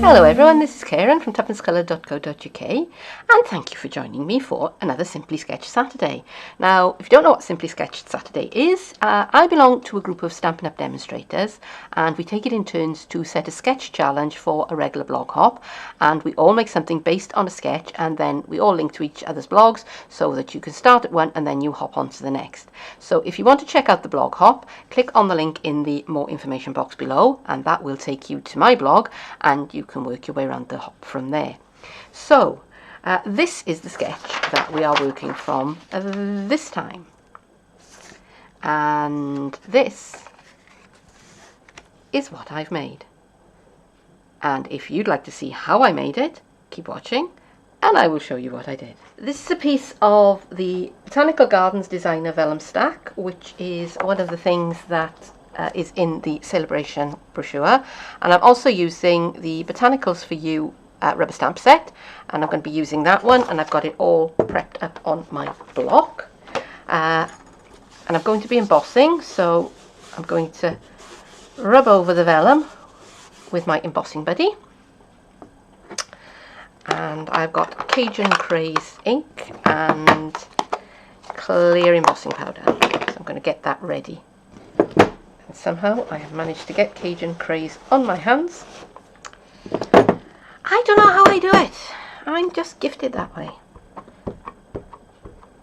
Hello everyone, this is Keren from tuppencecoloured.co.uk and thank you for joining me for another Simply Sketched Saturday. Now, if you don't know what Simply Sketched Saturday is, I belong to a group of Stampin Up demonstrators and we take it in turns to set a sketch challenge for a regular blog hop, and we all make something based on a sketch and then we all link to each other's blogs so that you can start at one and then you hop on to the next. So if you want to check out the blog hop, click on the link in the more information box below and that will take you to my blog and you can work your way around the hop from there. So this is the sketch that we are working from this time, and this is what I've made. And if you'd like to see how I made it, keep watching and I will show you what I did. This is a piece of the Botanical Gardens designer vellum stack, which is one of the things that is in the Sale-A-Bration brochure, and I'm also using the Botanicals for You rubber stamp set, and I'm going to be using that one, and I've got it all prepped up on my block, and I'm going to be embossing, so I'm going to rub over the vellum with my embossing buddy, and I've got Cajun Craze ink and clear embossing powder, so I'm going to get that ready. And somehow I have managed to get Cajun Craze on my hands. I don't know how I do it. I'm just gifted that way.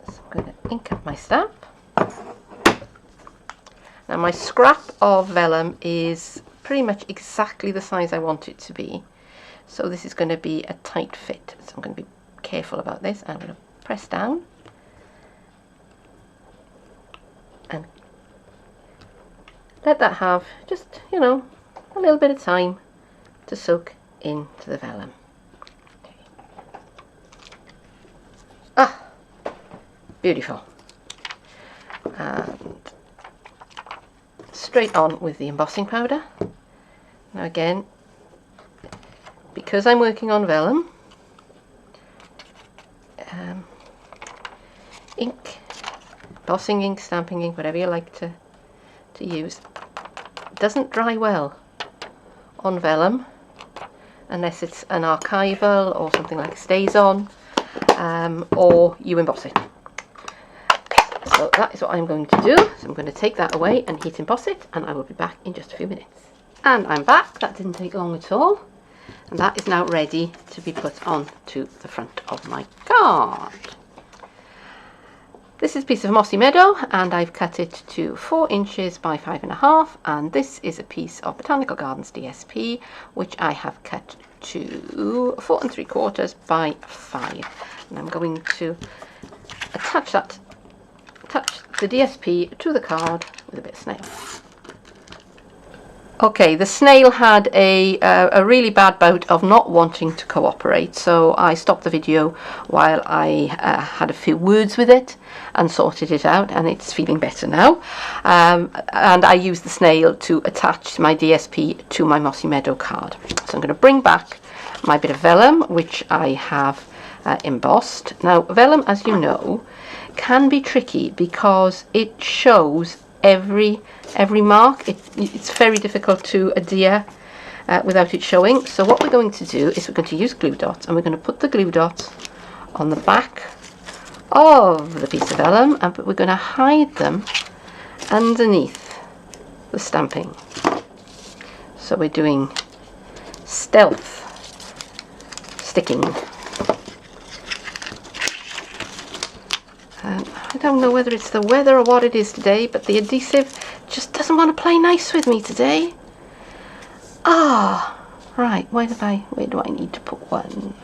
So I'm going to ink up my stamp. Now my scrap of vellum is pretty much exactly the size I want it to be. So this is going to be a tight fit. So I'm going to be careful about this. I'm going to press down and let that have just, you know, a little bit of time to soak into the vellum. Okay. Ah, beautiful. And straight on with the embossing powder. Now again, because I'm working on vellum, ink, embossing ink, stamping ink, whatever you like to use, doesn't dry well on vellum unless it's an archival or something like Stays On, or you emboss it. So that is what I'm going to do. So I'm going to take that away and heat emboss it, and I will be back in just a few minutes. And I'm back. That didn't take long at all, and that is now ready to be put on to the front of my card. This is a piece of mossy meadow and I've cut it to 4 inches by 5.5, and this is a piece of Botanical Gardens DSP which I have cut to 4 3/4 by 5, and I'm going to attach the DSP to the card with a bit of snail. Okay, the snail had a really bad bout of not wanting to cooperate, so I stopped the video while I had a few words with it and sorted it out, and it's feeling better now. And I used the snail to attach my DSP to my Mossy Meadow card. So I'm going to bring back my bit of vellum, which I have embossed. Now, vellum, as you know, can be tricky because it shows every mark. It's very difficult to adhere without it showing. So what we're going to do is we're going to use glue dots, and we're going to put the glue dots on the back of the piece of vellum, and we're going to hide them underneath the stamping. So we're doing stealth sticking. I don't know whether it's the weather or what it is today, but the adhesive just doesn't want to play nice with me today. Right, where do I need to put one?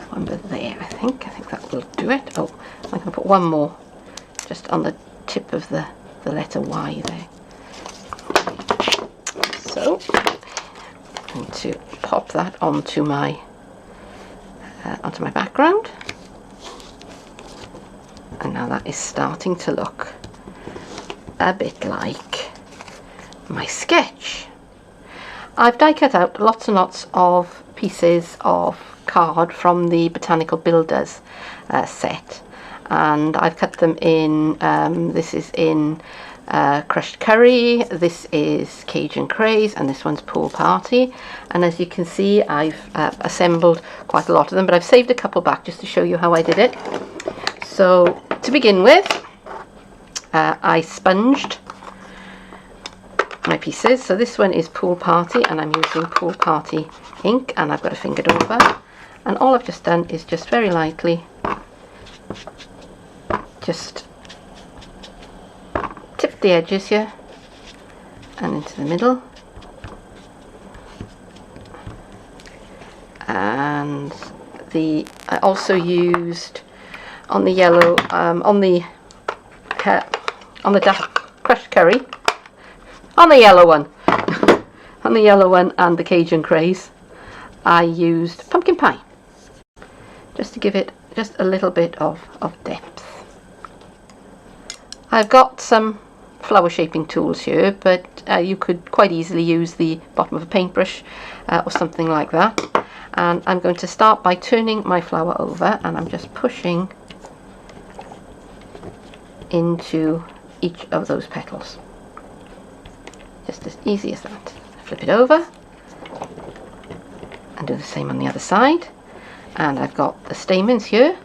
One there, I think that will do it. Oh, I'm going to put one more just on the tip of the letter Y there. So I'm going to pop that onto my background. And now that is starting to look a bit like my sketch. I've die cut out lots and lots of pieces of card from the Botanical Builders set, and I've cut them in, this is in crushed curry, this is Cajun craze, and this one's pool party. And as you can see, I've assembled quite a lot of them, but I've saved a couple back just to show you how I did it. So to begin with, I sponged my pieces. So this one is pool party, and I'm using pool party ink, and I've got a fingered over, and all I've just done is just very lightly just tip the edges here and into the middle, and I also used on the yellow on the crushed curry, on the yellow one on the yellow one and the Cajun craze, I used pumpkin pie just to give it just a little bit of depth. I've got some flower shaping tools here, but you could quite easily use the bottom of a paintbrush or something like that. And I'm going to start by turning my flower over, and I'm just pushing into each of those petals. Just as easy as that. Flip it over and do the same on the other side. And I've got the stamens here,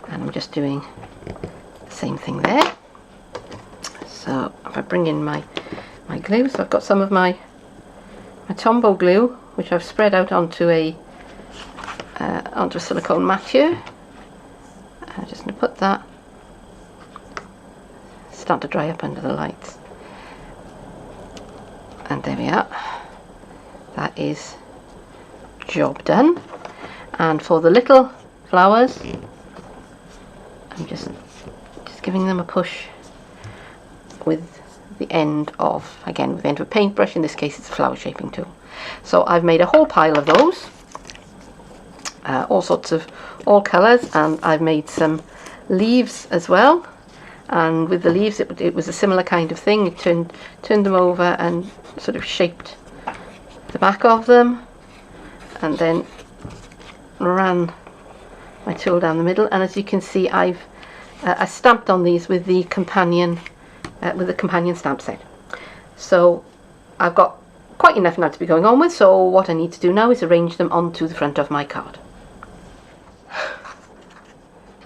and I'm just doing the same thing there. So if I bring in my glue, so I've got some of my Tombow glue, which I've spread out onto a silicone mat here. I'm just going to put that, start to dry up under the lights, and there we are. That is job done. And for the little flowers, I'm just giving them a push with the end of, again, with the end of a paintbrush. In this case, it's a flower shaping tool. So I've made a whole pile of those, all sorts of, all colours, and I've made some leaves as well. And with the leaves, it was a similar kind of thing. It turned them over and sort of shaped the back of them, and then ran my tool down the middle. And as you can see, I stamped on these with the companion stamp set. So I've got quite enough now to be going on with, so what I need to do now is arrange them onto the front of my card.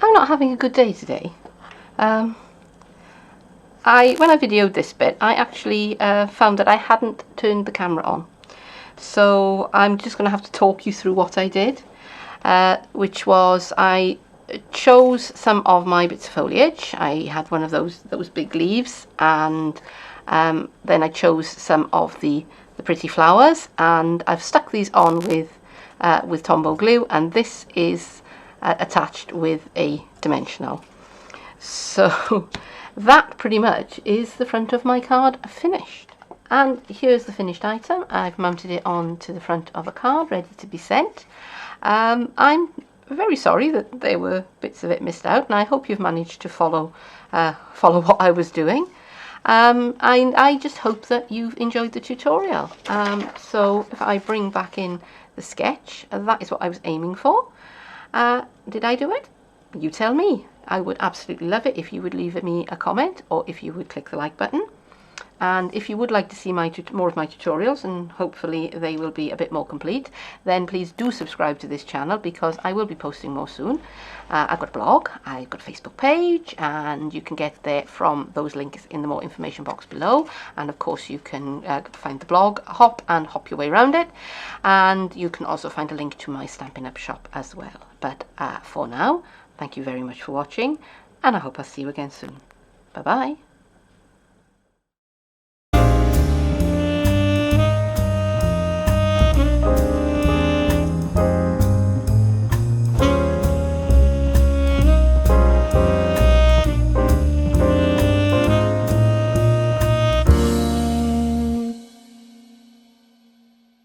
I'm not having a good day today. When I videoed this bit, I actually found that I hadn't turned the camera on. So I'm just going to have to talk you through what I did, which was I chose some of my bits of foliage. I had one of those big leaves, and then I chose some of the pretty flowers, and I've stuck these on with Tombow glue, and this is attached with a dimensional. So that pretty much is the front of my card finished. And here's the finished item. I've mounted it onto the front of a card ready to be sent. I'm very sorry that there were bits of it missed out, and I hope you've managed to follow what I was doing. I just hope that you've enjoyed the tutorial. So if I bring back in the sketch, that is what I was aiming for. Did I do it? You tell me. I would absolutely love it if you would leave me a comment, or if you would click the like button. And if you would like to see more of my tutorials, and hopefully they will be a bit more complete, then please do subscribe to this channel, because I will be posting more soon. I've got a blog, I've got a Facebook page, and you can get there from those links in the more information box below. And of course you can find the blog, hop your way around it, and you can also find a link to my Stampin' Up shop as well. But for now, thank you very much for watching, and I hope I'll see you again soon. Bye bye.